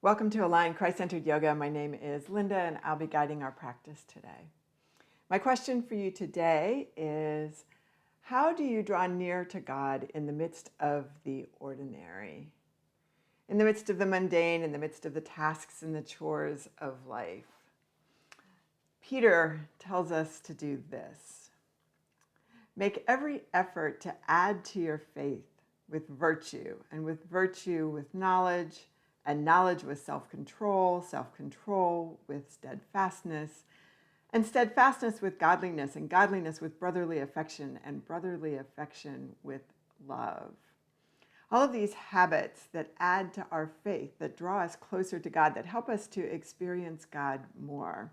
Welcome to Aligned Christ-Centered Yoga. My name is Linda and I'll be guiding our practice today. My question for you today is, how do you draw near to God in the midst of the ordinary? In the midst of the mundane, in the midst of the tasks and the chores of life? Peter tells us to do this. Make every effort to add to your faith with virtue, and with virtue with knowledge, and knowledge with self-control, self-control with steadfastness, and steadfastness with godliness, and godliness with brotherly affection, and brotherly affection with love. All of these habits that add to our faith, that draw us closer to God, that help us to experience God more.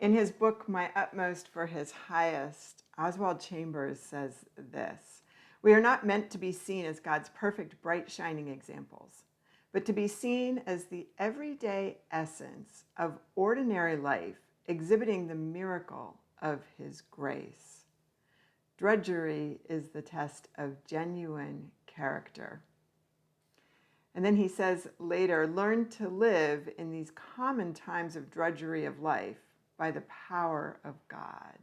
In his book, My Utmost for His Highest, Oswald says this: "We are not meant to be seen as God's perfect, bright, shining examples, but to be seen as the everyday essence of ordinary life, exhibiting the miracle of His grace. Drudgery is the test of genuine character." And then he says later, "Learn to live in these common times of drudgery of life by the power of God."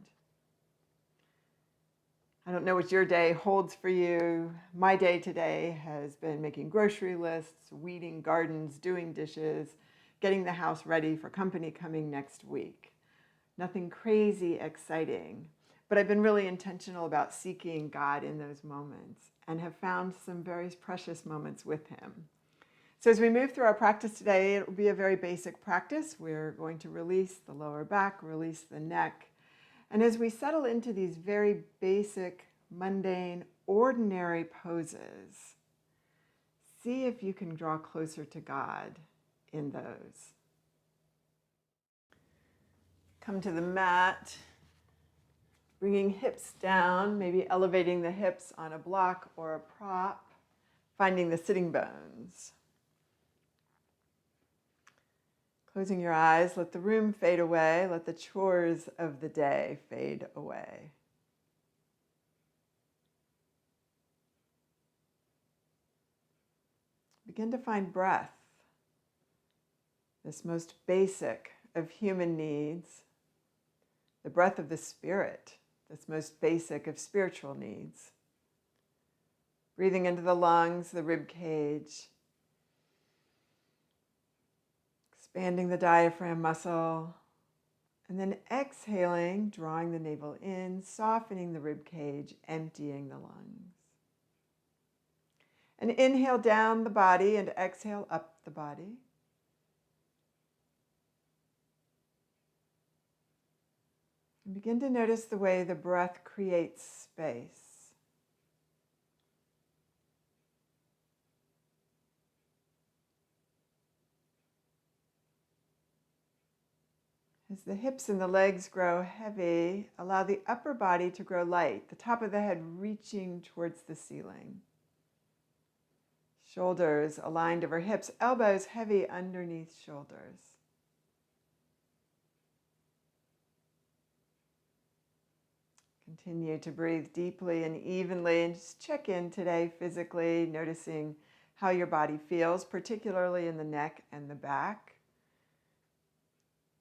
I don't know what your day holds for you. My day today has been making grocery lists, weeding gardens, doing dishes, getting the house ready for company coming next week. Nothing crazy exciting, but I've been really intentional about seeking God in those moments and have found some very precious moments with Him. So as we move through our practice today, it will be a very basic practice. We're going to release the lower back, release the neck. And as we settle into these very basic, mundane, ordinary poses, see if you can draw closer to God in those. Come to the mat, bringing hips down, maybe elevating the hips on a block or a prop, finding the sitting bones. Closing your eyes, let the room fade away, let the chores of the day fade away. Begin to find breath, this most basic of human needs, the breath of the spirit, this most basic of spiritual needs. Breathing into the lungs, the rib cage, expanding the diaphragm muscle, and then exhaling, drawing the navel in, softening the rib cage, emptying the lungs. And inhale down the body and exhale up the body. And begin to notice the way the breath creates space. As the hips and the legs grow heavy, allow the upper body to grow light, the top of the head reaching towards the ceiling. Shoulders aligned over hips, elbows heavy underneath shoulders. Continue to breathe deeply and evenly, and just check in today physically, noticing how your body feels, particularly in the neck and the back.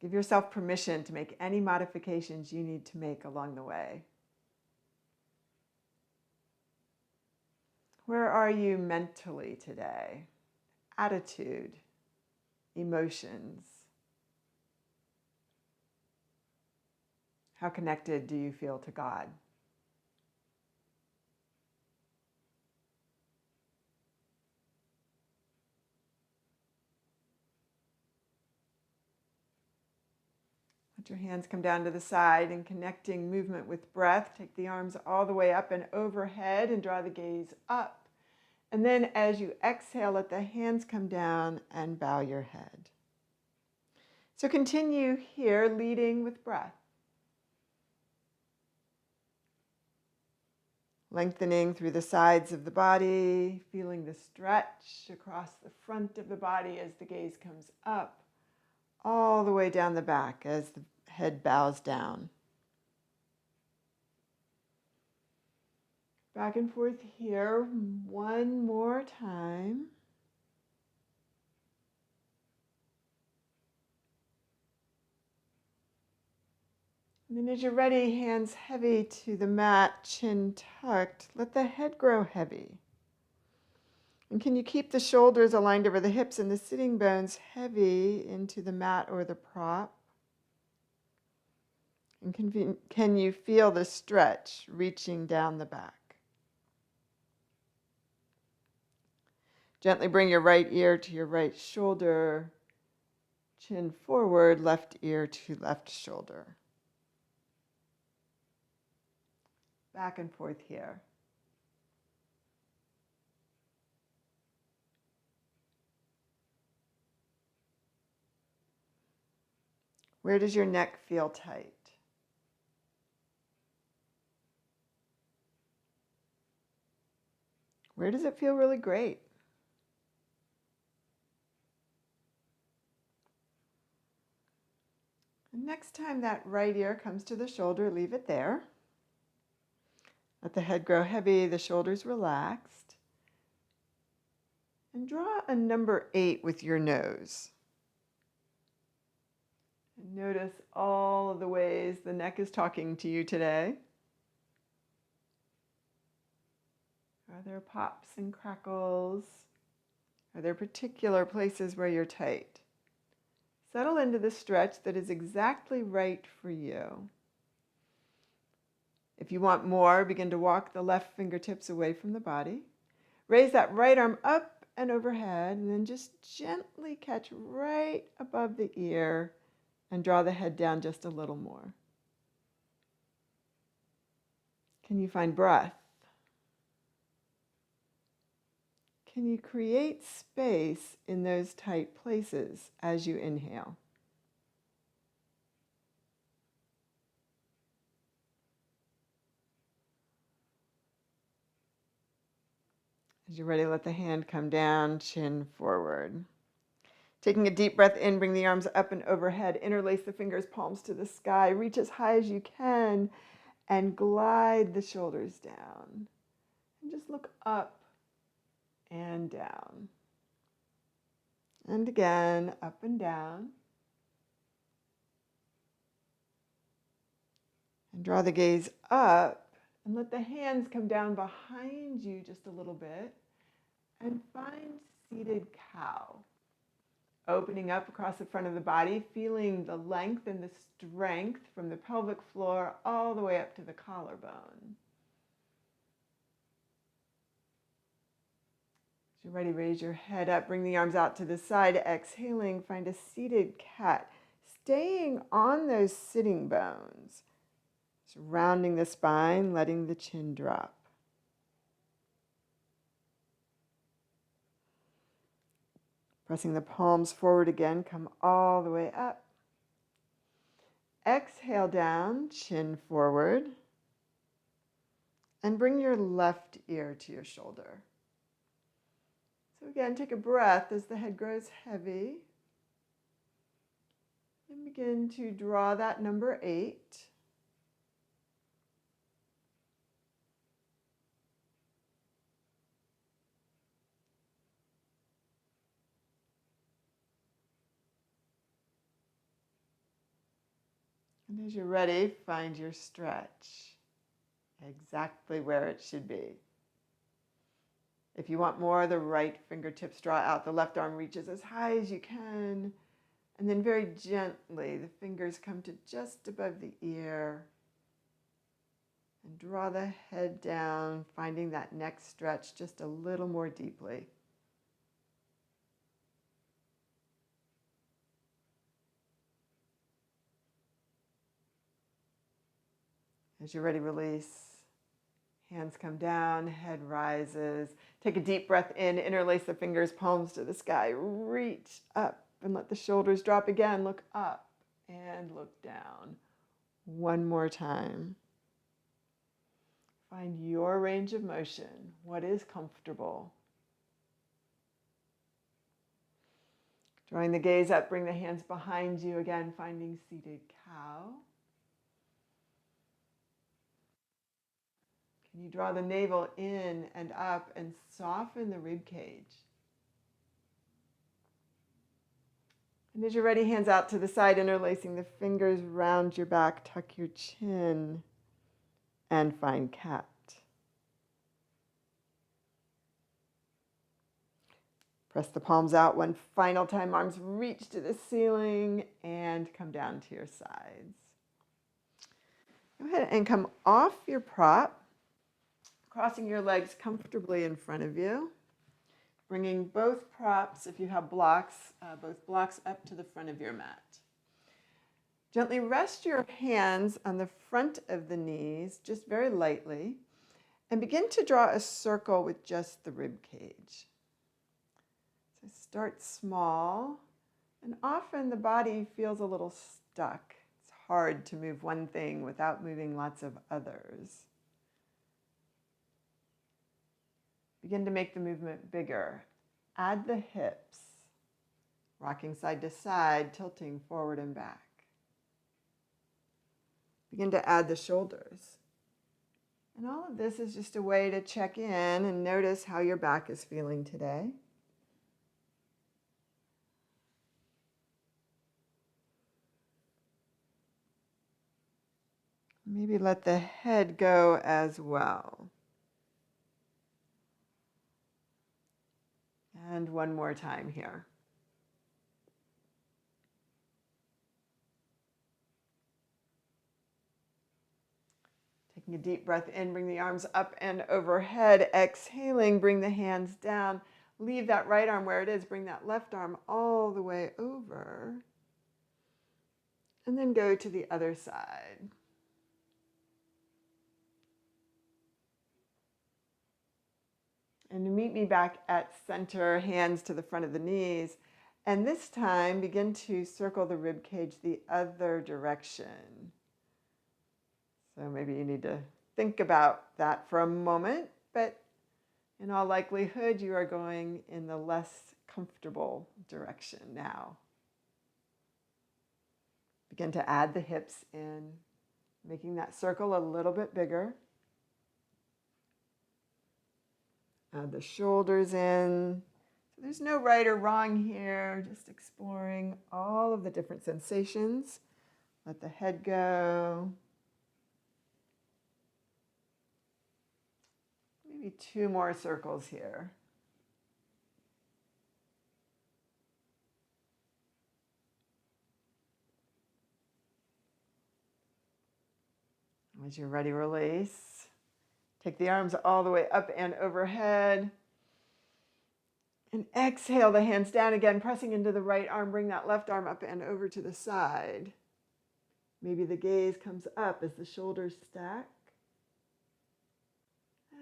Give yourself permission to make any modifications you need to make along the way. Where are you mentally today? Attitude, emotions. How connected do you feel to God? Let your hands come down to the side and connecting movement with breath. Take the arms all the way up and overhead and draw the gaze up. And then as you exhale, let the hands come down and bow your head. So continue here, leading with breath. Lengthening through the sides of the body, feeling the stretch across the front of the body as the gaze comes up, all the way down the back as the head bows down. Back and forth here, one more time. And then as you're ready, hands heavy to the mat, chin tucked, let the head grow heavy. And can you keep the shoulders aligned over the hips and the sitting bones heavy into the mat or the prop? And can you feel the stretch reaching down the back? Gently bring your right ear to your right shoulder, chin forward, left ear to left shoulder. Back and forth here. Where does your neck feel tight? Where does it feel really great? And next time that right ear comes to the shoulder, leave it there. Let the head grow heavy, the shoulders relaxed. And draw a number 8 with your nose. And notice all of the ways the neck is talking to you today. Are there pops and crackles? Are there particular places where you're tight? Settle into the stretch that is exactly right for you. If you want more, begin to walk the left fingertips away from the body. Raise that right arm up and overhead, and then just gently catch right above the ear and draw the head down just a little more. Can you find breath? Can you create space in those tight places as you inhale? As you're ready, let the hand come down, chin forward. Taking a deep breath in, bring the arms up and overhead. Interlace the fingers, palms to the sky. Reach as high as you can and glide the shoulders down. And just look up and down. And again, up and down. And draw the gaze up and let the hands come down behind you just a little bit. And find seated cow. Opening up across the front of the body, feeling the length and the strength from the pelvic floor all the way up to the collarbone. As you're ready, raise your head up, bring the arms out to the side. Exhaling, find a seated cat. Staying on those sitting bones. Surrounding the spine, letting the chin drop. Pressing the palms forward again, come all the way up. Exhale down, chin forward. And bring your left ear to your shoulder. So again, take a breath as the head grows heavy. And begin to draw that number 8. And as you're ready, find your stretch exactly where it should be. If you want more, the right fingertips draw out. The left arm reaches as high as you can. And then very gently, the fingers come to just above the ear. And draw the head down, finding that neck stretch just a little more deeply. As you're ready, release. Hands come down, head rises. Take a deep breath in, interlace the fingers, palms to the sky. Reach up and let the shoulders drop again. Look up and look down. One more time. Find your range of motion. What is comfortable? Drawing the gaze up, bring the hands behind you again, finding seated cow. Can you draw the navel in and up and soften the rib cage? And as you're ready, hands out to the side, interlacing the fingers round your back, tuck your chin, and find cat. Press the palms out one final time, arms reach to the ceiling, and come down to your sides. Go ahead and come off your prop, crossing your legs comfortably in front of you. Bringing both props, if you have blocks, both blocks up to the front of your mat. Gently rest your hands on the front of the knees, just very lightly, and begin to draw a circle with just the rib cage. So start small, and often the body feels a little stuck. It's hard to move one thing without moving lots of others. Begin to make the movement bigger. Add the hips, rocking side to side, tilting forward and back. Begin to add the shoulders. And all of this is just a way to check in and notice how your back is feeling today. Maybe let the head go as well. And one more time here. Taking a deep breath in, bring the arms up and overhead. Exhaling, bring the hands down. Leave that right arm where it is. Bring that left arm all the way over. And then go to the other side. And meet me back at center, hands to the front of the knees. And this time, begin to circle the rib cage the other direction. So maybe you need to think about that for a moment, but in all likelihood, you are going in the less comfortable direction now. Begin to add the hips in, making that circle a little bit bigger. Add the shoulders in. So there's no right or wrong here, just exploring all of the different sensations. Let the head go. Maybe 2 more circles here. As you're ready, release. Take the arms all the way up and overhead. And exhale the hands down again, pressing into the right arm. Bring that left arm up and over to the side. Maybe the gaze comes up as the shoulders stack.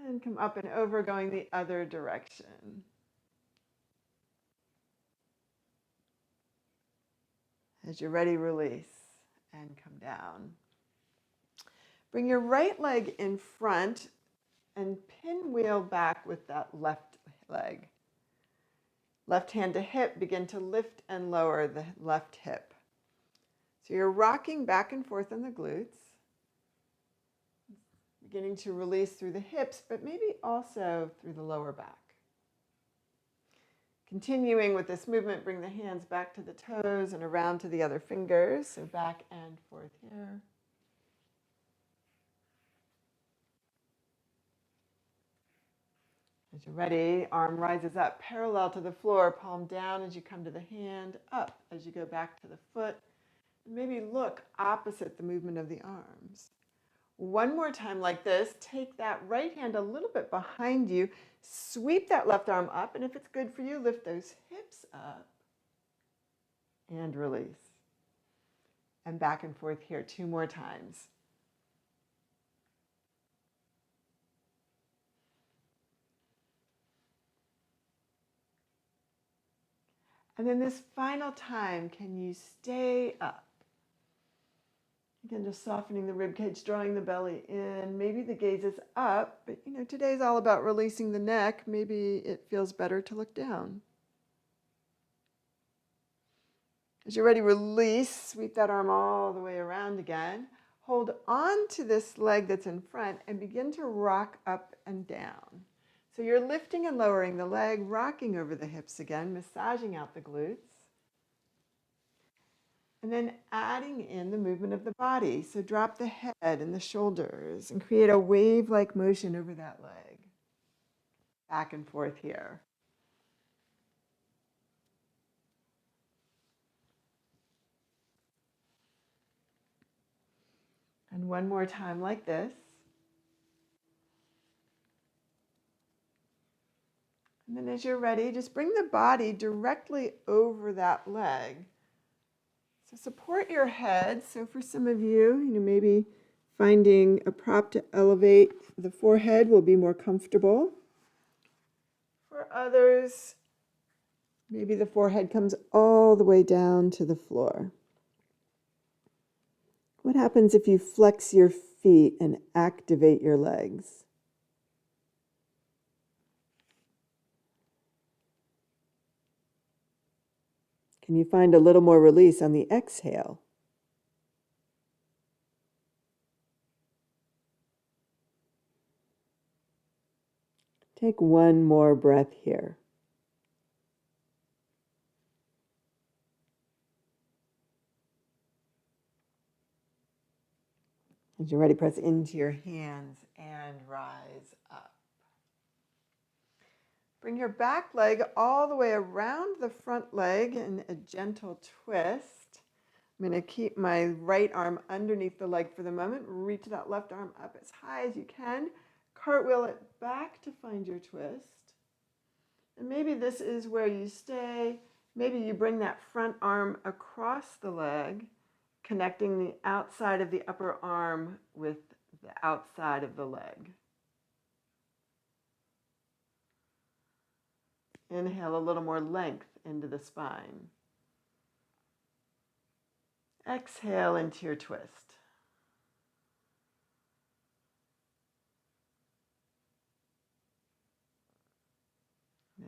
And come up and over, going the other direction. As you're ready, release and come down. Bring your right leg in front and pinwheel back with that left leg. Left hand to hip, begin to lift and lower the left hip. So you're rocking back and forth on the glutes, beginning to release through the hips, but maybe also through the lower back. Continuing with this movement, bring the hands back to the toes and around to the other fingers. So back and forth here. As you're ready, arm rises up parallel to the floor, palm down as you come to the hand, up as you go back to the foot. And maybe look opposite the movement of the arms. One more time like this, take that right hand a little bit behind you, sweep that left arm up, and if it's good for you, lift those hips up and release. And back and forth here 2 more times. And then this final time, can you stay up? Again, just softening the rib cage, drawing the belly in. Maybe the gaze is up, but today's all about releasing the neck. Maybe it feels better to look down. As you're ready, release. Sweep that arm all the way around again. Hold on to this leg that's in front and begin to rock up and down. So you're lifting and lowering the leg, rocking over the hips again, massaging out the glutes. And then adding in the movement of the body. So drop the head and the shoulders and create a wave-like motion over that leg. Back and forth here. And one more time like this. And then as you're ready, just bring the body directly over that leg. So support your head. So for some of you, maybe finding a prop to elevate the forehead will be more comfortable. For others, maybe the forehead comes all the way down to the floor. What happens if you flex your feet and activate your legs? Can you find a little more release on the exhale? Take one more breath here. As you're ready, press into your hands and rise up. Bring your back leg all the way around the front leg in a gentle twist. I'm going to keep my right arm underneath the leg for the moment. Reach that left arm up as high as you can. Cartwheel it back to find your twist. And maybe this is where you stay. Maybe you bring that front arm across the leg, connecting the outside of the upper arm with the outside of the leg. Inhale a little more length into the spine. Exhale into your twist.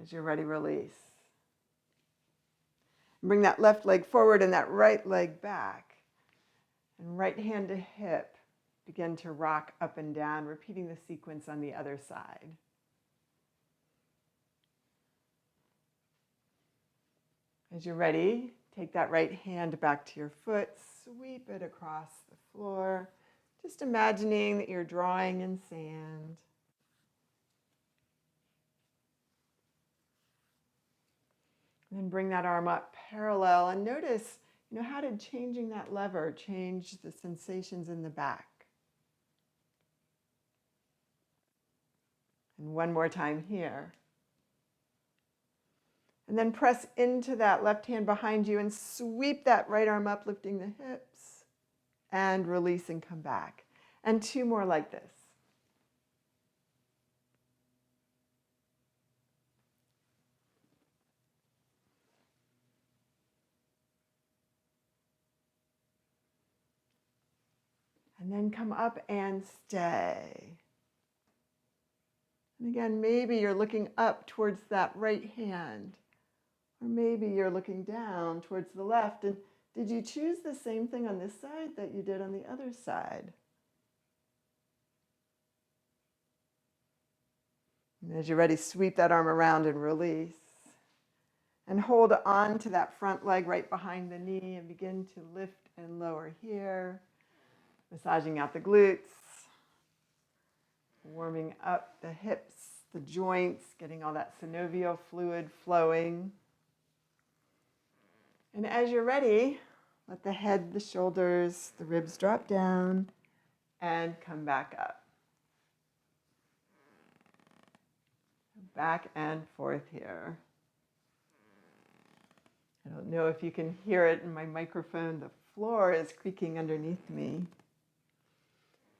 As you're ready, release. Bring that left leg forward and that right leg back. And right hand to hip. Begin to rock up and down, repeating the sequence on the other side. As you're ready, take that right hand back to your foot, sweep it across the floor, just imagining that you're drawing in sand. And then bring that arm up parallel and notice, how did changing that lever change the sensations in the back? And one more time here. And then press into that left hand behind you and sweep that right arm up, lifting the hips, and release and come back. And two more like this. And then come up and stay. And again, maybe you're looking up towards that right hand. Or maybe you're looking down towards the left. And did you choose the same thing on this side that you did on the other side? And as you're ready, sweep that arm around and release. And hold on to that front leg right behind the knee and begin to lift and lower here. Massaging out the glutes. Warming up the hips, the joints, getting all that synovial fluid flowing. And as you're ready, let the head, the shoulders, the ribs drop down and come back up. Back and forth here. I don't know if you can hear it in my microphone. The floor is creaking underneath me.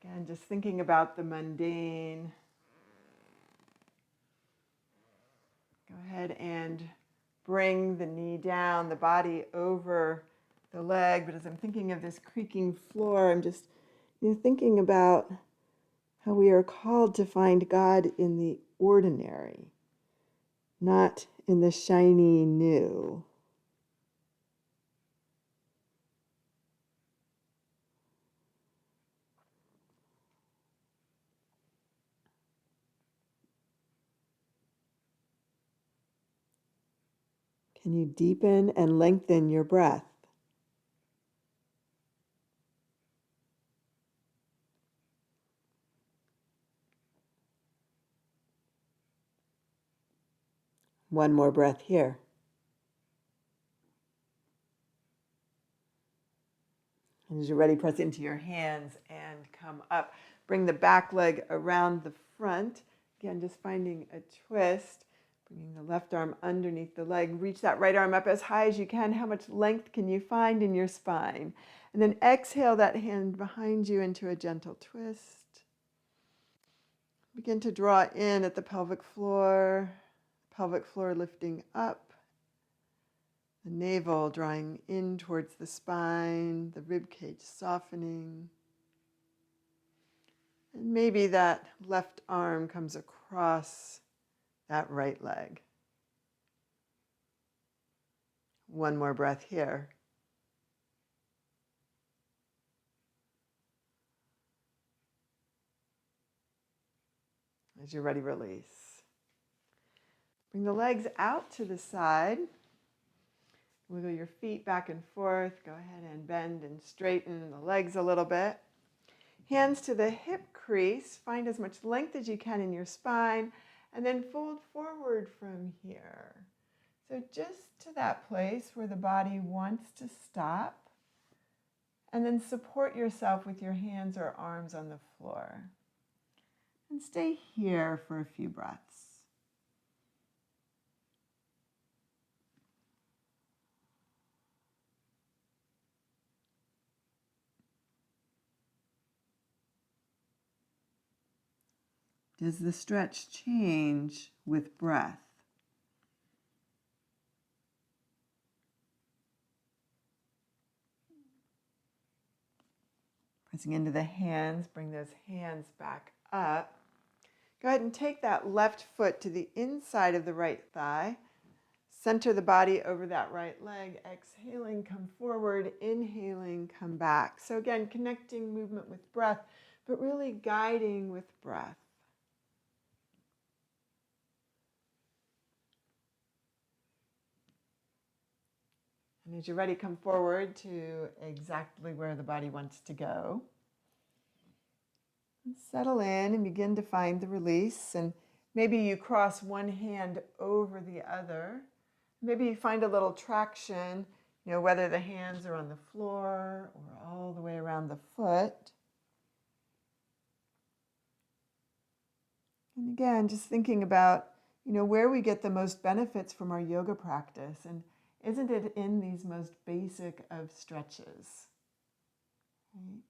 Again, just thinking about the mundane. Go ahead and bring the knee down, the body over the leg. But as I'm thinking of this creaking floor, I'm just thinking about how we are called to find God in the ordinary, not in the shiny new. Can you deepen and lengthen your breath? One more breath here. And as you're ready, press into your hands and come up. Bring the back leg around the front. Again, just finding a twist. Bringing the left arm underneath the leg. Reach that right arm up as high as you can. How much length can you find in your spine? And then exhale that hand behind you into a gentle twist. Begin to draw in at the pelvic floor lifting up. The navel drawing in towards the spine, the rib cage softening. And maybe that left arm comes across that right leg. One more breath here. As you're ready, release. Bring the legs out to the side. Wiggle your feet back and forth. Go ahead and bend and straighten the legs a little bit. Hands to the hip crease. Find as much length as you can in your spine. And then fold forward from here. So just to that place where the body wants to stop. And then support yourself with your hands or arms on the floor. And stay here for a few breaths. Does the stretch change with breath? Pressing into the hands, bring those hands back up. Go ahead and take that left foot to the inside of the right thigh. Center the body over that right leg. Exhaling, come forward. Inhaling, come back. So again, connecting movement with breath, but really guiding with breath. And as you're ready, come forward to exactly where the body wants to go. And settle in and begin to find the release. And maybe you cross one hand over the other. Maybe you find a little traction, whether the hands are on the floor or all the way around the foot. And again, just thinking about, where we get the most benefits from our yoga practice. And isn't it in these most basic of stretches? Right?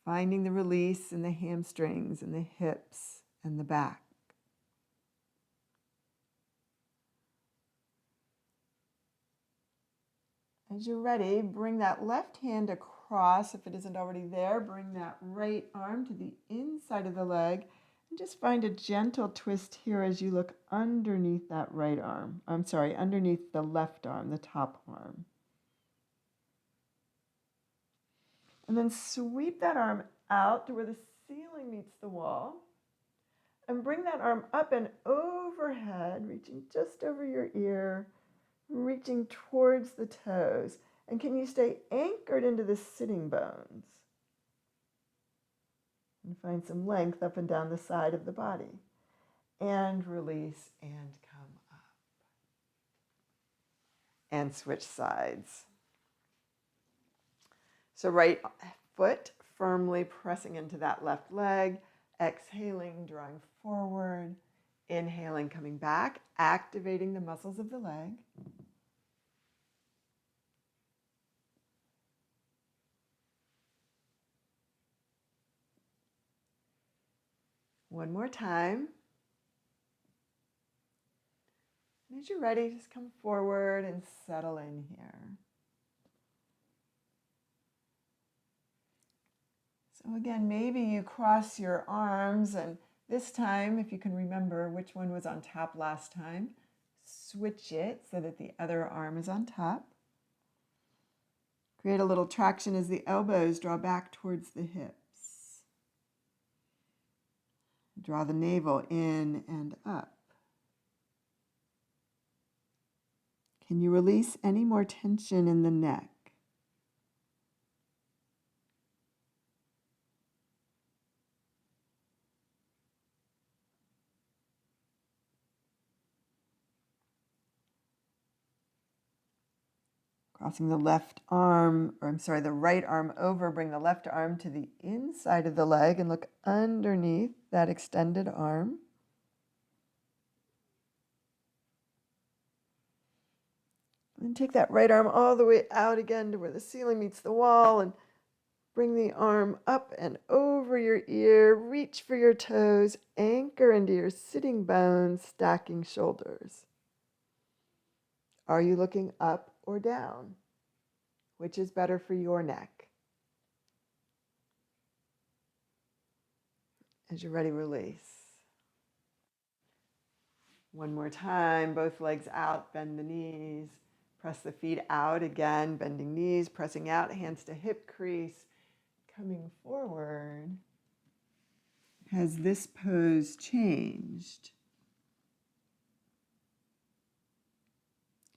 Finding the release in the hamstrings and the hips and the back. As you're ready, bring that left hand across. If it isn't already there, bring that right arm to the inside of the leg. And just find a gentle twist here as you look underneath that right arm. Underneath the left arm, the top arm. And then sweep that arm out to where the ceiling meets the wall. And bring that arm up and overhead, reaching just over your ear, reaching towards the toes. And can you stay anchored into the sitting bones? And find some length up and down the side of the body. And release and come up. And switch sides. So right foot firmly pressing into that left leg. Exhaling, drawing forward. Inhaling, coming back. Activating the muscles of the leg. One more time. And as you're ready, just come forward and settle in here. So again, maybe you cross your arms, and this time, if you can remember which one was on top last time, switch it so that the other arm is on top. Create a little traction as the elbows draw back towards the hips. Draw the navel in and up. Can you release any more tension in the neck? Crossing the the right arm over, bring the left arm to the inside of the leg and look underneath that extended arm. And take that right arm all the way out again to where the ceiling meets the wall and bring the arm up and over your ear. Reach for your toes, anchor into your sitting bones, stacking shoulders. Are you looking up or down? Which is better for your neck? As you're ready, release. One more time, both legs out, bend the knees. Press the feet out again, bending knees, pressing out, hands to hip crease, coming forward. Has this pose changed?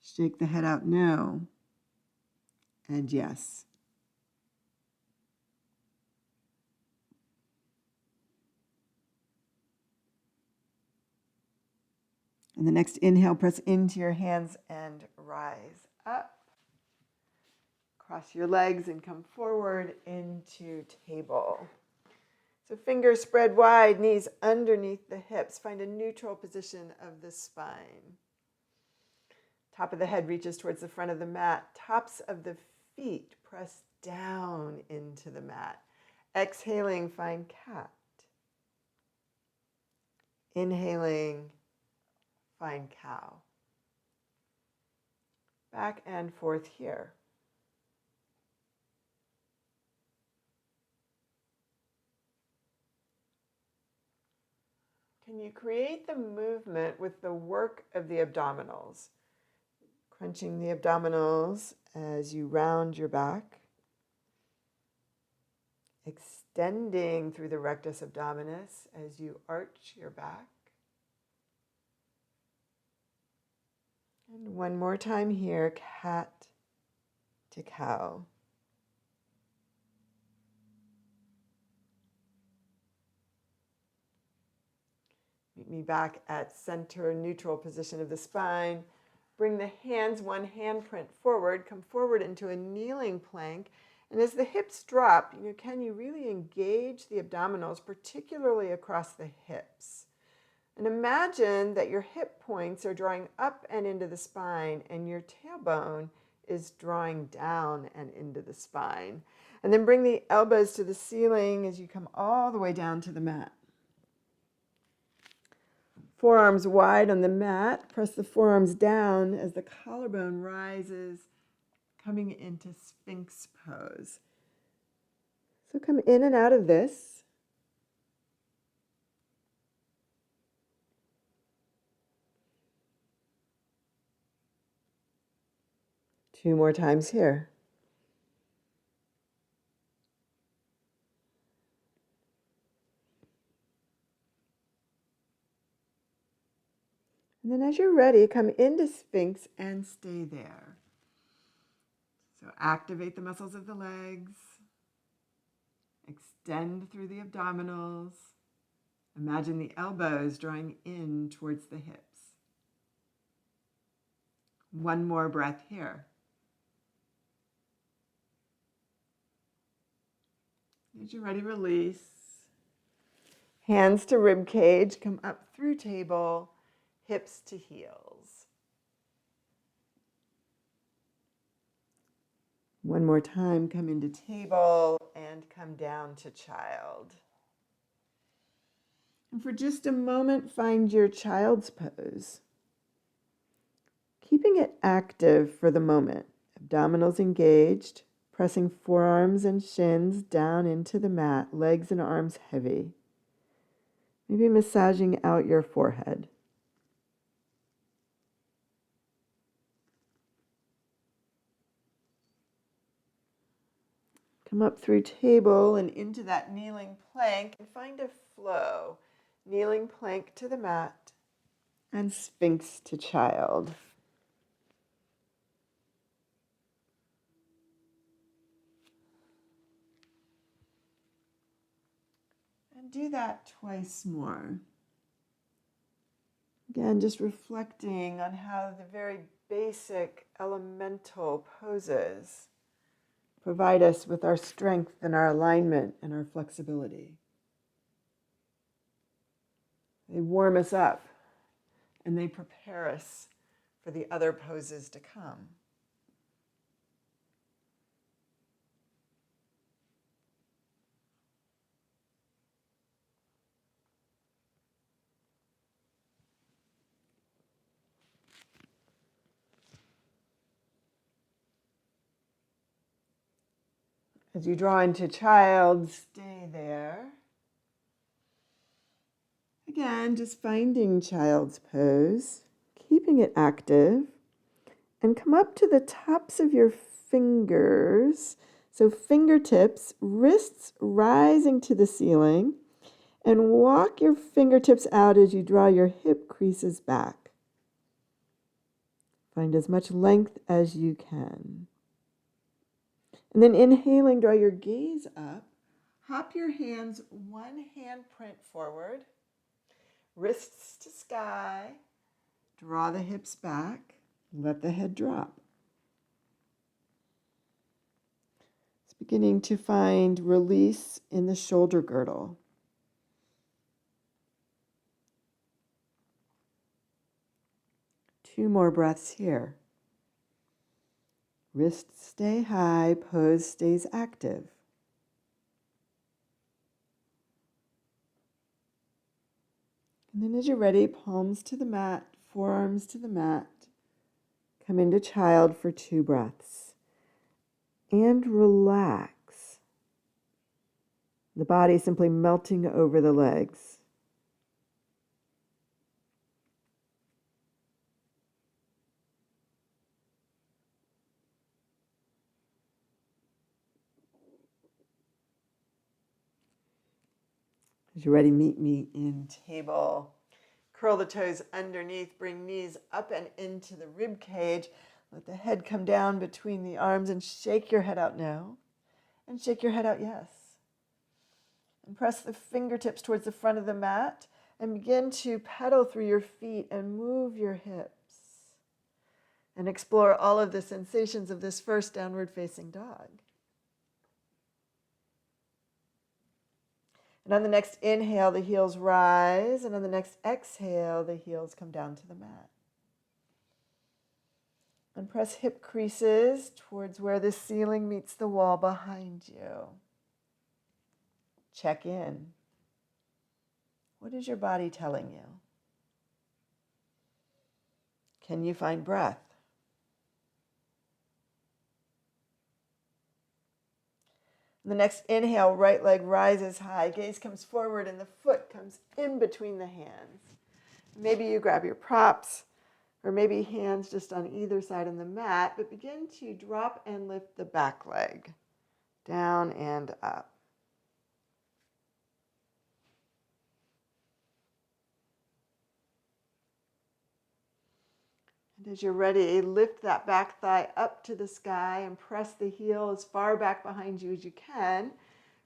Shake the head out, no. And yes. And the next inhale, press into your hands and rise up. Cross your legs and come forward into table. So fingers spread wide, knees underneath the hips. Find a neutral position of the spine. Top of the head reaches towards the front of the mat. Tops of the feet press down into the mat. Exhaling, find cat. Inhaling, find cow. Back and forth here. Can you create the movement with the work of the abdominals? Crunching the abdominals as you round your back. Extending through the rectus abdominis as you arch your back. And one more time here, cat to cow. Meet me back at center, neutral position of the spine. Bring the hands, one handprint forward. Come forward into a kneeling plank. And as the hips drop, can you really engage the abdominals, particularly across the hips? And imagine that your hip points are drawing up and into the spine, and your tailbone is drawing down and into the spine. And then bring the elbows to the ceiling as you come all the way down to the mat. Forearms wide on the mat. Press the forearms down as the collarbone rises, coming into Sphinx pose. So come in and out of this. Two more times here. And then as you're ready, come into Sphinx and stay there. So activate the muscles of the legs. Extend through the abdominals. Imagine the elbows drawing in towards the hips. One more breath here. As you're ready, release. Hands to rib cage, come up through table, hips to heels. One more time, come into table and come down to child. And for just a moment, find your child's pose. Keeping it active for the moment. Abdominals engaged, pressing forearms and shins down into the mat, legs and arms heavy. Maybe massaging out your forehead. Come up through table and into that kneeling plank and find a flow. Kneeling plank to the mat and Sphinx to child. And do that twice more. Again, just reflecting on how the very basic elemental poses provide us with our strength and our alignment and our flexibility. They warm us up and they prepare us for the other poses to come. As you draw into child, stay there. Again, just finding child's pose, keeping it active, and come up to the tops of your fingers. So fingertips, wrists rising to the ceiling, and walk your fingertips out as you draw your hip creases back. Find as much length as you can. And then inhaling, draw your gaze up. Hop your hands one handprint forward, wrists to sky. Draw the hips back. Let the head drop. It's beginning to find release in the shoulder girdle. Two more breaths here. Wrists stay high, pose stays active. And then as you're ready, palms to the mat, forearms to the mat. Come into child for 2 breaths. And relax. The body simply melting over the legs. As you're ready, meet me in table. Curl the toes underneath, bring knees up and into the rib cage. Let the head come down between the arms and shake your head out no. And shake your head out yes. And press the fingertips towards the front of the mat and begin to pedal through your feet and move your hips. And explore all of the sensations of this first downward facing dog. And on the next inhale, the heels rise. And on the next exhale, the heels come down to the mat. And press hip creases towards where the ceiling meets the wall behind you. Check in. What is your body telling you? Can you find breath? The next inhale, right leg rises high, gaze comes forward, and the foot comes in between the hands. Maybe you grab your props, or maybe hands just on either side of the mat, but begin to drop and lift the back leg, down and up. And as you're ready, lift that back thigh up to the sky and press the heel as far back behind you as you can.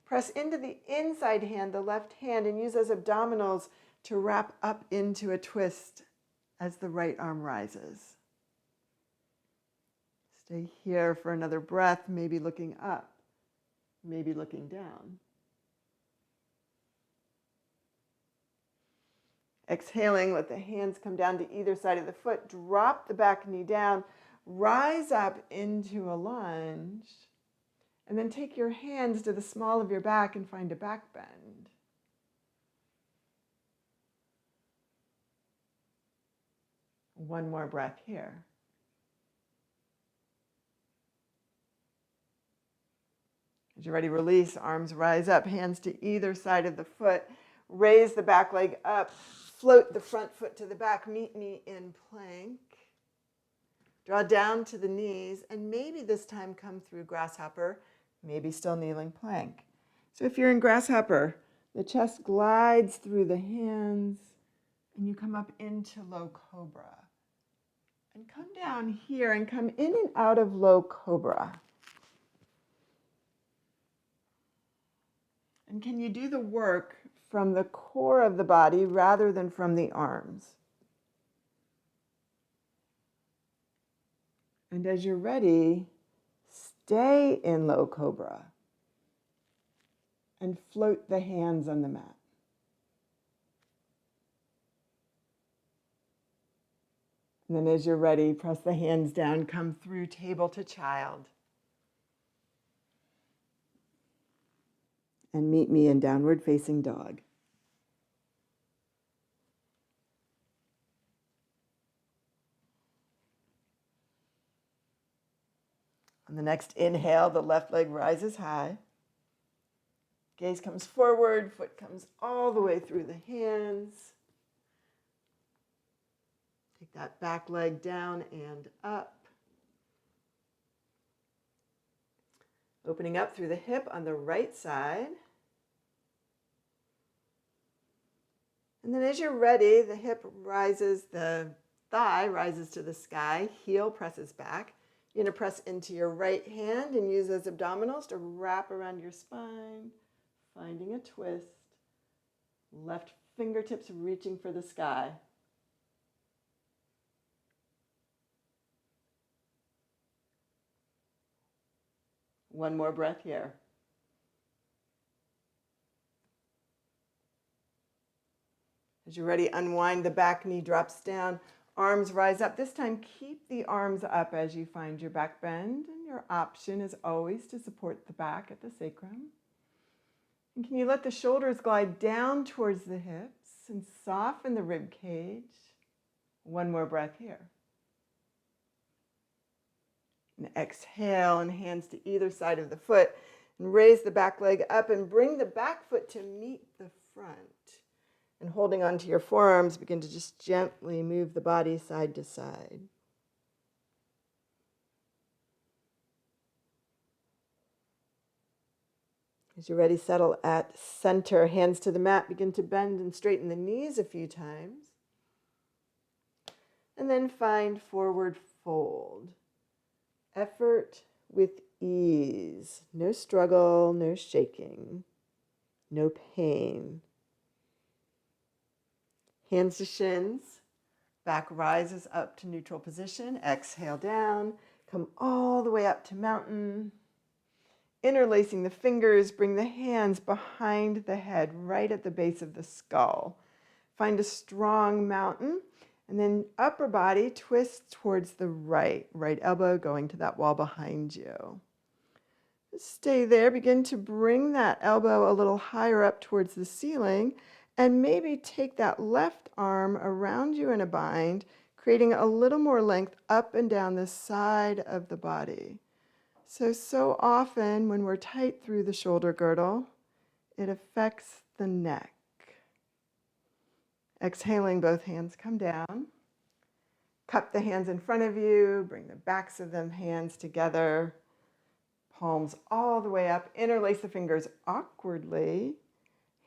Press into the inside hand, the left hand, and use those abdominals to wrap up into a twist as the right arm rises. Stay here for another breath, maybe looking up, maybe looking down. Exhaling, let the hands come down to either side of the foot. Drop the back knee down. Rise up into a lunge. And then take your hands to the small of your back and find a back bend. One more breath here. As you're ready, release. Arms rise up. Hands to either side of the foot. Raise the back leg up. Float the front foot to the back. Meet me in plank. Draw down to the knees. And maybe this time come through grasshopper. Maybe still kneeling plank. So if you're in grasshopper, the chest glides through the hands. And you come up into low cobra. And come down here and come in and out of low cobra. And can you do the work from the core of the body rather than from the arms? And as you're ready, stay in low cobra and float the hands on the mat. And then as you're ready, press the hands down, come through table to child. And meet me in downward facing dog. On the next inhale, the left leg rises high. Gaze comes forward, foot comes all the way through the hands. Take that back leg down and up. Opening up through the hip on the right side. And then as you're ready, the hip rises, the thigh rises to the sky, heel presses back. You're going to press into your right hand and use those abdominals to wrap around your spine, finding a twist. Left fingertips reaching for the sky. One more breath here. As you're ready, unwind the back knee drops down, arms rise up. This time, keep the arms up as you find your back bend. And your option is always to support the back at the sacrum. And can you let the shoulders glide down towards the hips and soften the rib cage? One more breath here. And exhale, and hands to either side of the foot. And raise the back leg up and bring the back foot to meet the front. And holding onto your forearms, begin to just gently move the body side to side. As you're ready, settle at center, hands to the mat. Begin to bend and straighten the knees a few times. And then find forward fold. Effort with ease. No struggle, no shaking, no pain. Hands to shins. Back rises up to neutral position. Exhale down. Come all the way up to mountain. Interlacing the fingers, bring the hands behind the head, right at the base of the skull. Find a strong mountain, and then upper body twists towards the right elbow going to that wall behind you. Stay there, begin to bring that elbow a little higher up towards the ceiling, and maybe take that left arm around you in a bind, creating a little more length up and down the side of the body. So often when we're tight through the shoulder girdle, it affects the neck. Exhaling, both hands come down. Cup the hands in front of you, bring the backs of them hands together, palms all the way up, interlace the fingers awkwardly,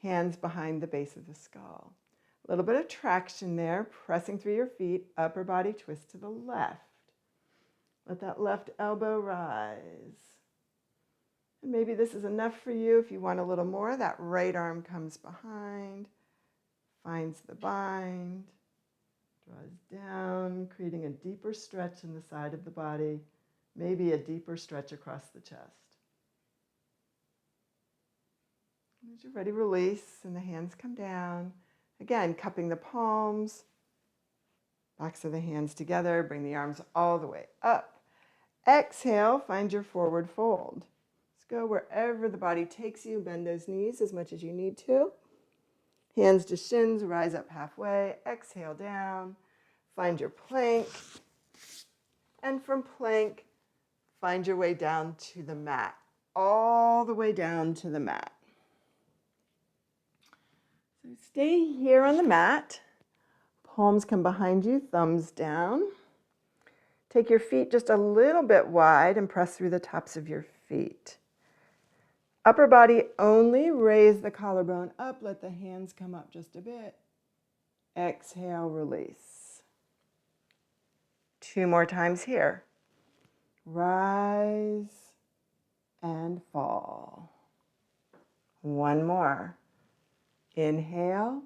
hands behind the base of the skull. A little bit of traction there, pressing through your feet, upper body twist to the left. Let that left elbow rise. And maybe this is enough for you. If you want a little more, that right arm comes behind, finds the bind, draws down, creating a deeper stretch in the side of the body, maybe a deeper stretch across the chest. As you're ready, release, and the hands come down. Again, cupping the palms, backs of the hands together, bring the arms all the way up. Exhale, find your forward fold. Let's go wherever the body takes you. Bend those knees as much as you need to. Hands to shins, rise up halfway. Exhale down. Find your plank. And from plank, find your way down to the mat. All the way down to the mat. So stay here on the mat. Palms come behind you, thumbs down. Take your feet just a little bit wide and press through the tops of your feet. Upper body only, raise the collarbone up, let the hands come up just a bit. Exhale, release. 2 more times here. Rise and fall. 1 more. Inhale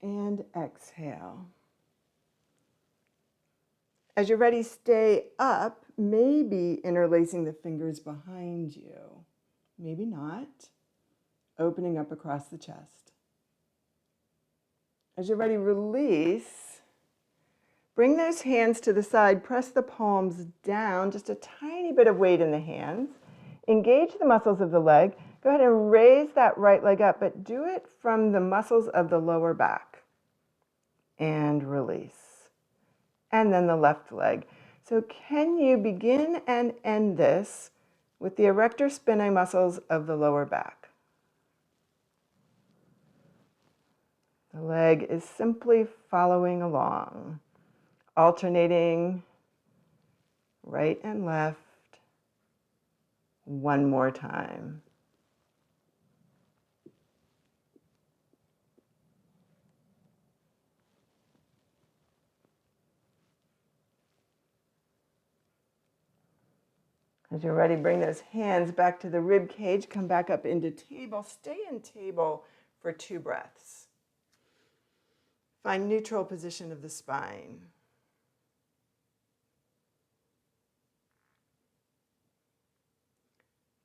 and exhale. As you're ready, stay up, maybe interlacing the fingers behind you. Maybe not. Opening up across the chest. As you're ready, release. Bring those hands to the side. Press the palms down, just a tiny bit of weight in the hands. Engage the muscles of the leg. Go ahead and raise that right leg up, but do it from the muscles of the lower back. And release. And then the left leg. So can you begin and end this with the erector spinae muscles of the lower back? The leg is simply following along, alternating right and left. One more time. As you're ready, bring those hands back to the rib cage. Come back up into table. Stay in table for 2 breaths. Find neutral position of the spine.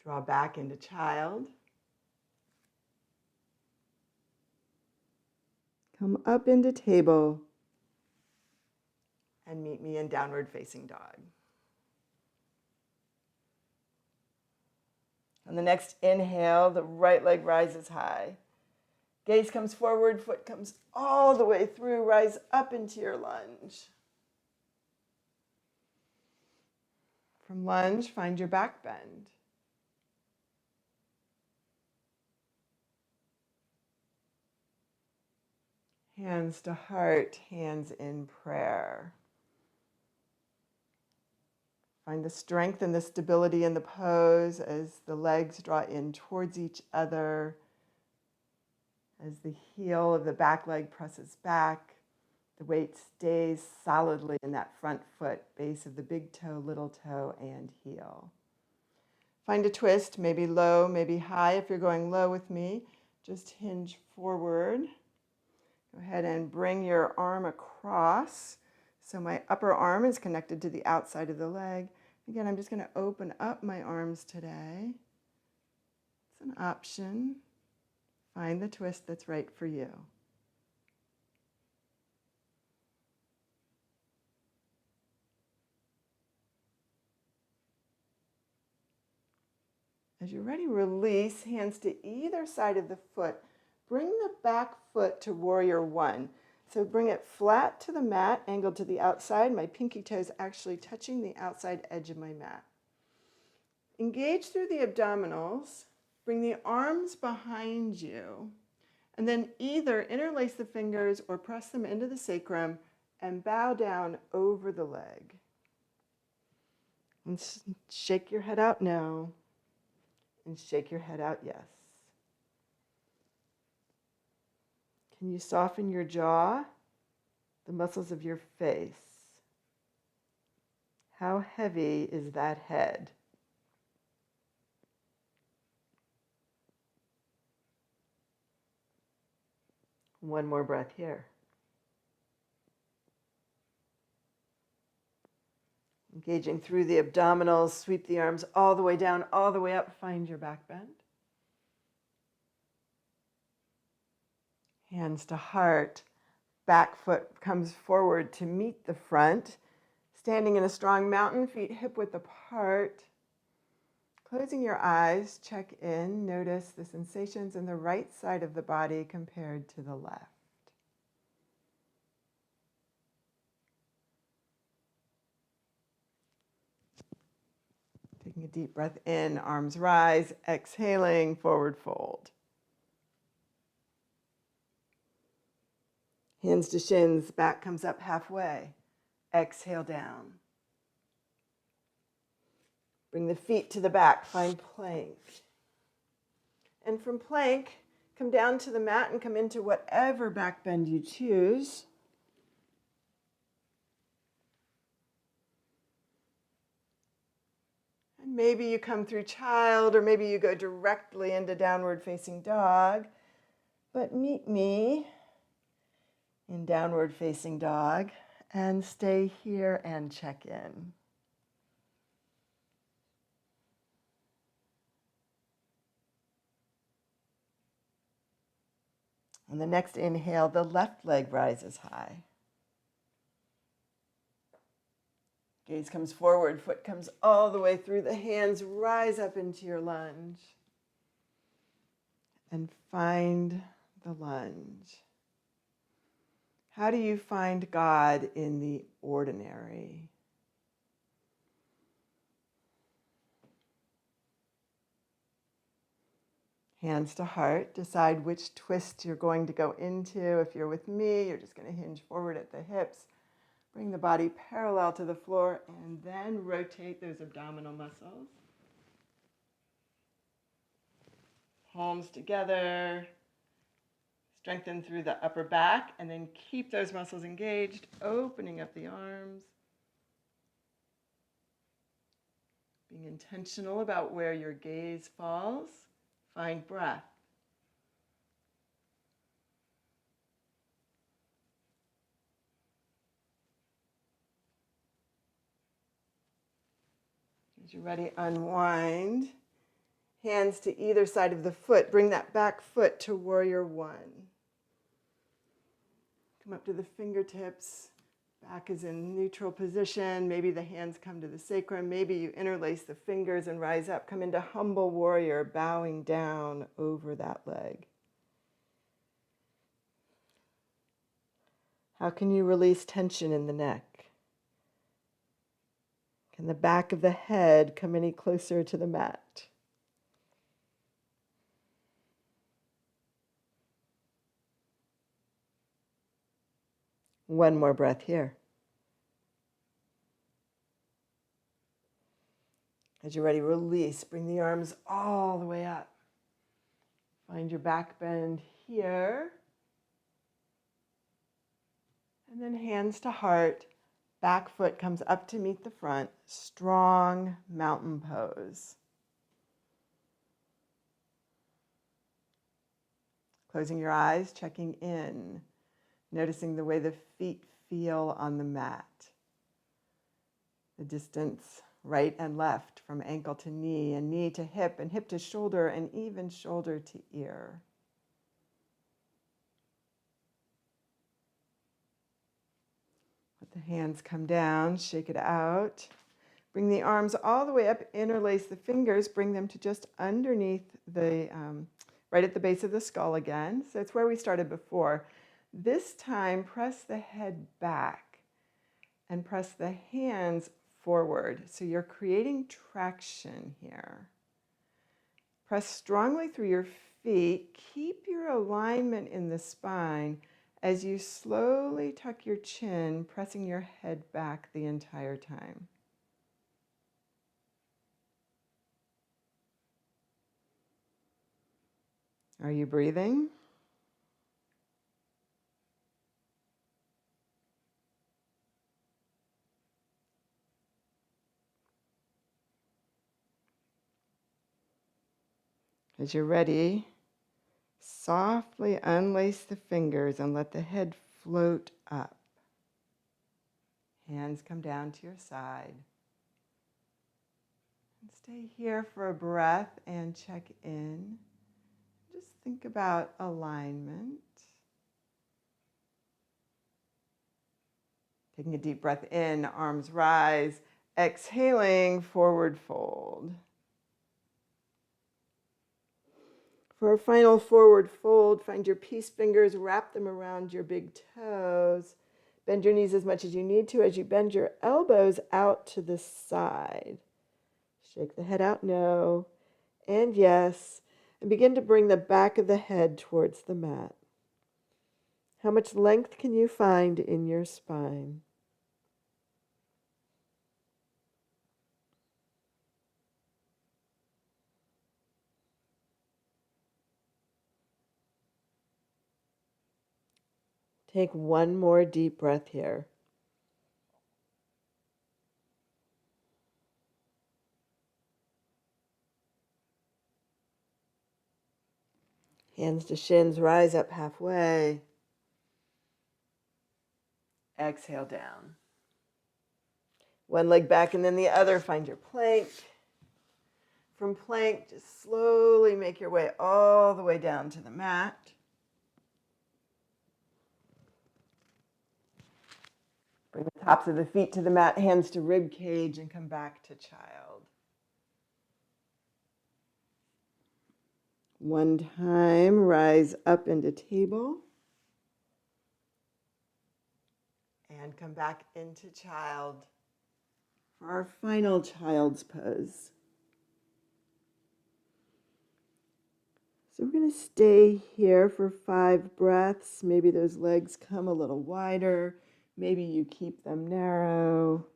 Draw back into child. Come up into table. And meet me in downward facing dog. On the next inhale, the right leg rises high. Gaze comes forward, foot comes all the way through. Rise up into your lunge. From lunge, find your back bend. Hands to heart, hands in prayer. Find the strength and the stability in the pose as the legs draw in towards each other, as the heel of the back leg presses back. The weight stays solidly in that front foot, base of the big toe, little toe, and heel. Find a twist, maybe low, maybe high. If you're going low with me, just hinge forward. Go ahead and bring your arm across. So my upper arm is connected to the outside of the leg. Again, I'm just going to open up my arms today. It's an option. Find the twist that's right for you. As you're ready, release, hands to either side of the foot. Bring the back foot to warrior 1. So bring it flat to the mat, angled to the outside. My pinky toes actually touching the outside edge of my mat. Engage through the abdominals. Bring the arms behind you. And then either interlace the fingers or press them into the sacrum and bow down over the leg. And shake your head out no. And shake your head out yes. Can you soften your jaw, the muscles of your face? How heavy is that head? One more breath here. Engaging through the abdominals, sweep the arms all the way down, all the way up, find your back bend. Hands to heart, back foot comes forward to meet the front. Standing in a strong mountain, feet hip width apart. Closing your eyes, check in, notice the sensations in the right side of the body compared to the left. Taking a deep breath in, arms rise, exhaling, forward fold. Hands to shins, back comes up halfway. Exhale down. Bring the feet to the back, find plank. And from plank, come down to the mat and come into whatever back bend you choose. And maybe you come through child, or maybe you go directly into downward facing dog. But meet me in downward facing dog. And stay here and check in. On the next inhale, the left leg rises high. Gaze comes forward, foot comes all the way through, the hands rise up into your lunge. And find the lunge. How do you find God in the ordinary? Hands to heart. Decide which twist you're going to go into. If you're with me, you're just going to hinge forward at the hips. Bring the body parallel to the floor and then rotate those abdominal muscles. Palms together. Strengthen through the upper back and then keep those muscles engaged, opening up the arms. Being intentional about where your gaze falls. Find breath. As you're ready, unwind. Hands to either side of the foot. Bring that back foot to warrior one. Come up to the fingertips. Back is in neutral position. Maybe the hands come to the sacrum. Maybe you interlace the fingers and rise up. Come into humble warrior, bowing down over that leg. How can you release tension in the neck? Can the back of the head come any closer to the mat? One more breath here. As you're ready, release. Bring the arms all the way up. Find your back bend here. And then hands to heart. Back foot comes up to meet the front. Strong mountain pose. Closing your eyes, checking in. Noticing the way the feet feel on the mat. The distance right and left from ankle to knee and knee to hip and hip to shoulder and even shoulder to ear. Let the hands come down, shake it out. Bring the arms all the way up, interlace the fingers, bring them to just underneath the, right at the base of the skull again. So it's where we started before. This time, press the head back and press the hands forward. So you're creating traction here. Press strongly through your feet. Keep your alignment in the spine as you slowly tuck your chin, pressing your head back the entire time. Are you breathing? As you're ready, softly unlace the fingers and let the head float up. Hands come down to your side. And stay here for a breath and check in. Just think about alignment. Taking a deep breath in, arms rise. Exhaling, forward fold. For a final forward fold, find your peace fingers, wrap them around your big toes. Bend your knees as much as you need to as you bend your elbows out to the side. Shake the head out, no, and yes, and begin to bring the back of the head towards the mat. How much length can you find in your spine? Take one more deep breath here. Hands to shins, rise up halfway. exhale down. One leg back and then the other. Find your plank. From plank, just slowly make your way all the way down to the mat. Bring the tops of the feet to the mat, hands to rib cage, and come back to child. One time, rise up into table. And come back into child for our final child's pose. So we're going to stay here for 5 breaths. Maybe those legs come a little wider. Maybe you keep them narrow.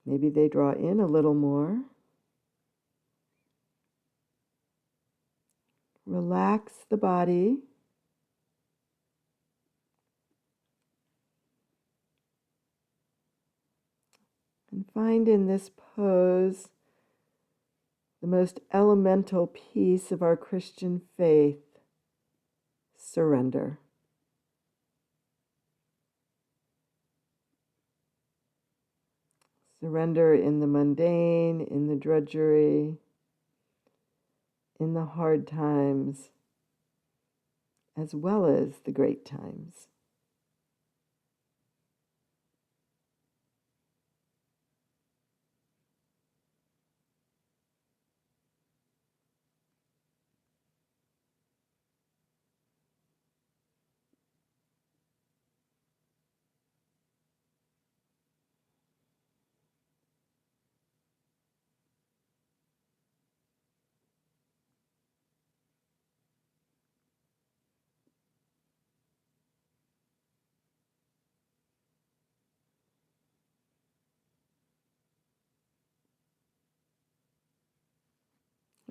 Maybe they draw in a little more. Relax the body. And find in this pose the most elemental piece of our Christian faith, surrender. Surrender in the mundane, in the drudgery, in the hard times, as well as the great times.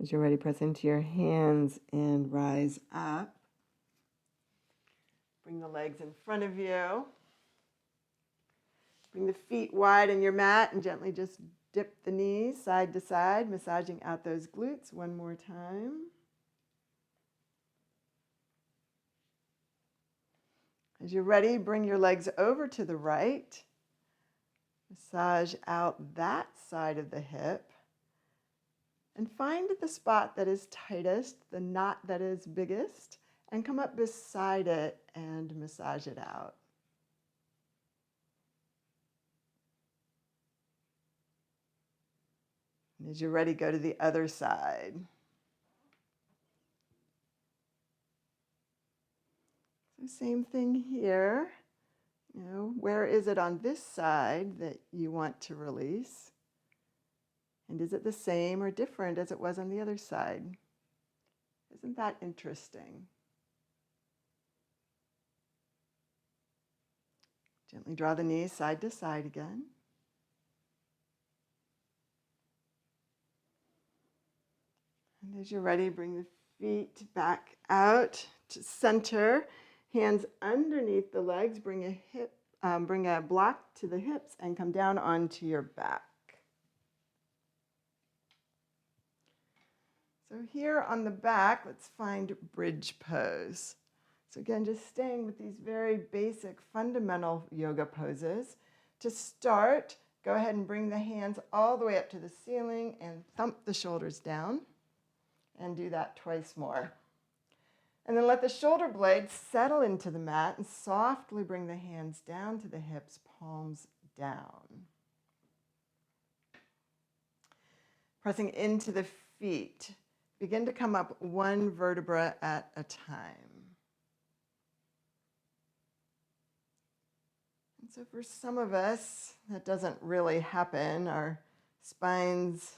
As you're ready, press into your hands and rise up. Bring the legs in front of you. Bring the feet wide on your mat and gently just dip the knees side to side, massaging out those glutes one more time. As you're ready, bring your legs over to the right. Massage out that side of the hip. And find the spot that is tightest, the knot that is biggest, and come up beside it and massage it out. And as you're ready, go to the other side. So same thing here. Where is it on this side that you want to release? And is it the same or different as it was on the other side? Isn't that interesting? Gently draw the knees side to side again. And as you're ready, bring the feet back out to center. Hands underneath the legs. Bring a block to the hips and come down onto your back. So here on the back, let's find bridge pose. So again, just staying with these very basic fundamental yoga poses. To start, go ahead and bring the hands all the way up to the ceiling and thump the shoulders down. And do that twice more. And then let the shoulder blades settle into the mat and softly bring the hands down to the hips, palms down. Pressing into the feet. Begin to come up one vertebra at a time. And so for some of us, that doesn't really happen. Our spines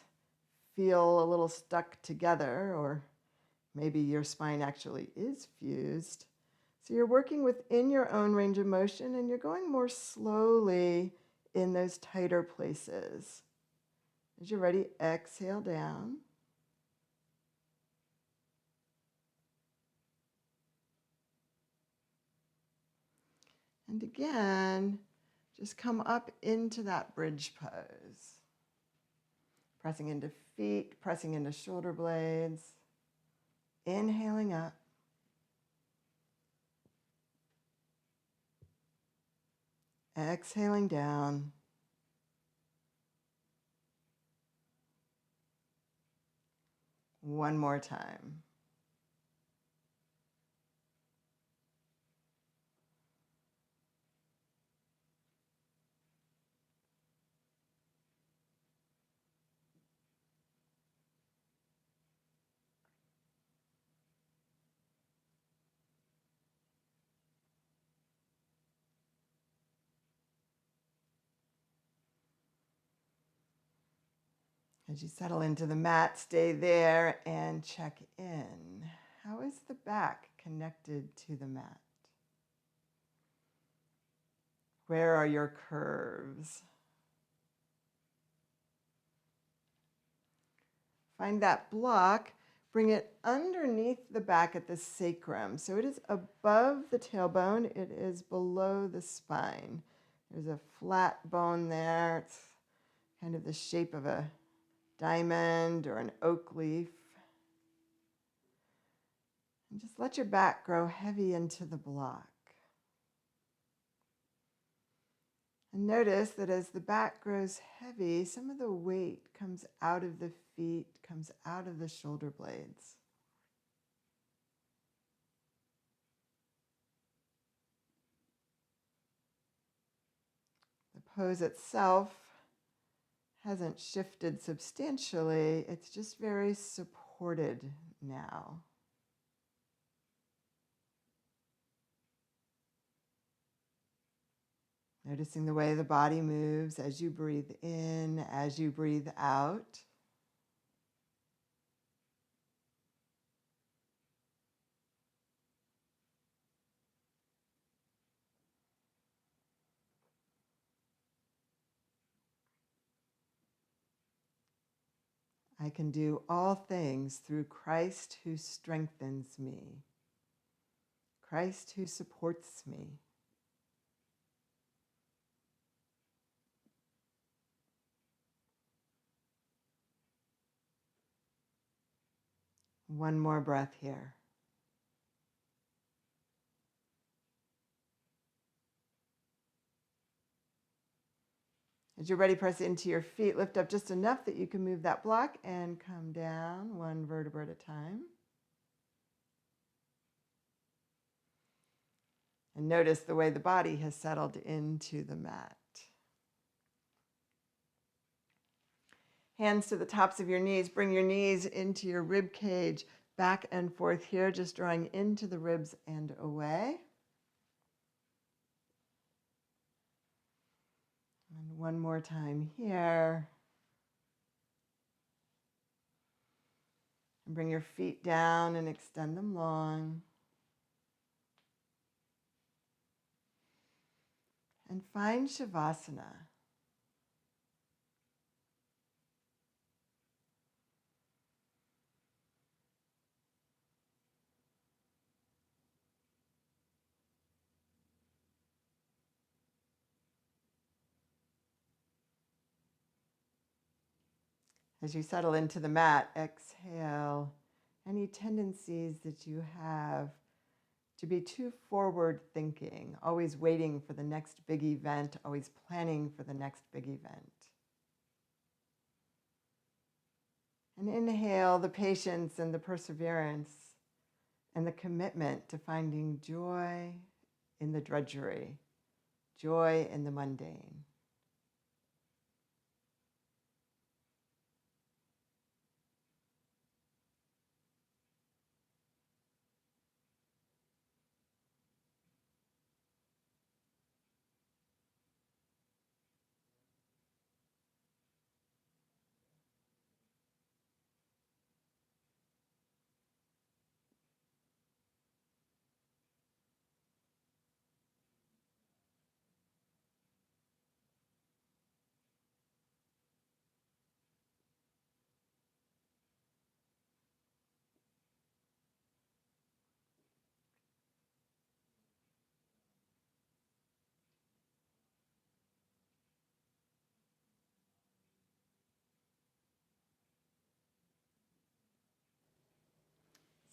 feel a little stuck together, or maybe your spine actually is fused. So you're working within your own range of motion and you're going more slowly in those tighter places. As you're ready, exhale down. And again, just come up into that bridge pose. Pressing into feet, pressing into shoulder blades. Inhaling up. Exhaling down. One more time. As you settle into the mat, stay there and check in. How is the back connected to the mat? Where are your curves? Find that block, bring it underneath the back at the sacrum. So it is above the tailbone, it is below the spine. There's a flat bone there. It's kind of the shape of a diamond or an oak leaf. And just let your back grow heavy into the block. And notice that as the back grows heavy, some of the weight comes out of the feet, comes out of the shoulder blades. The pose itself hasn't shifted substantially, it's just very supported now. Noticing the way the body moves as you breathe in, as you breathe out. I can do all things through Christ who strengthens me. Christ who supports me. One more breath here. As you're ready, press into your feet. Lift up just enough that you can move that block and come down one vertebra at a time. And notice the way the body has settled into the mat. Hands to the tops of your knees. Bring your knees into your rib cage, back and forth here, just drawing into the ribs and away. And one more time here. And bring your feet down and extend them long. And find Shavasana. As you settle into the mat, exhale any tendencies that you have to be too forward thinking, always waiting for the next big event, always planning for the next big event. And inhale the patience and the perseverance and the commitment to finding joy in the drudgery, joy in the mundane.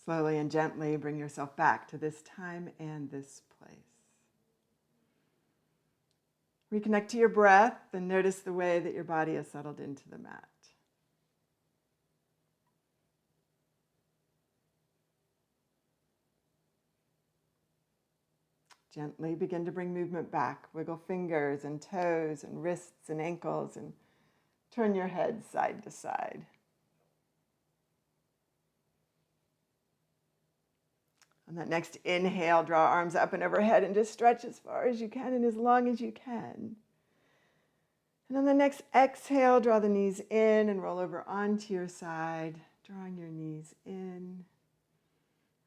Slowly and gently bring yourself back to this time and this place. Reconnect to your breath and notice the way that your body is settled into the mat. Gently begin to bring movement back. Wiggle fingers and toes and wrists and ankles and turn your head side to side. On that next inhale, draw arms up and overhead and just stretch as far as you can and as long as you can. And on the next exhale, draw the knees in and roll over onto your side, drawing your knees in,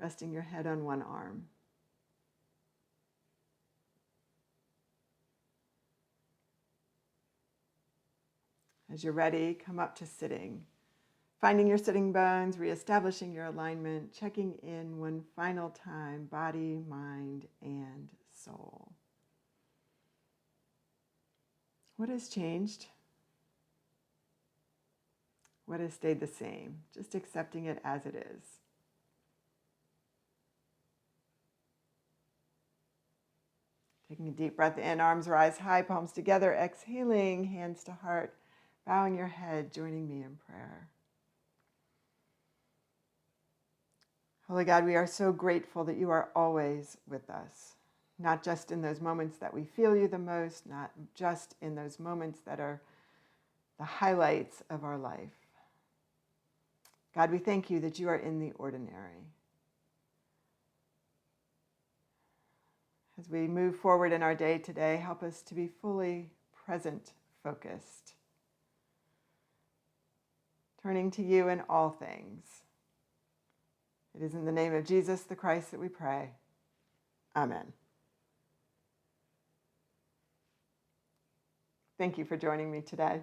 resting your head on one arm. As you're ready, come up to sitting. Finding your sitting bones, reestablishing your alignment, checking in one final time, body, mind, and soul. What has changed? What has stayed the same? Just accepting it as it is. Taking a deep breath in, arms rise high, palms together, exhaling, hands to heart, bowing your head, joining me in prayer. Holy God, we are so grateful that you are always with us, not just in those moments that we feel you the most, not just in those moments that are the highlights of our life. God, we thank you that you are in the ordinary. As we move forward in our day today, help us to be fully present, focused, turning to you in all things. It is in the name of Jesus the Christ that we pray. Amen. Thank you for joining me today.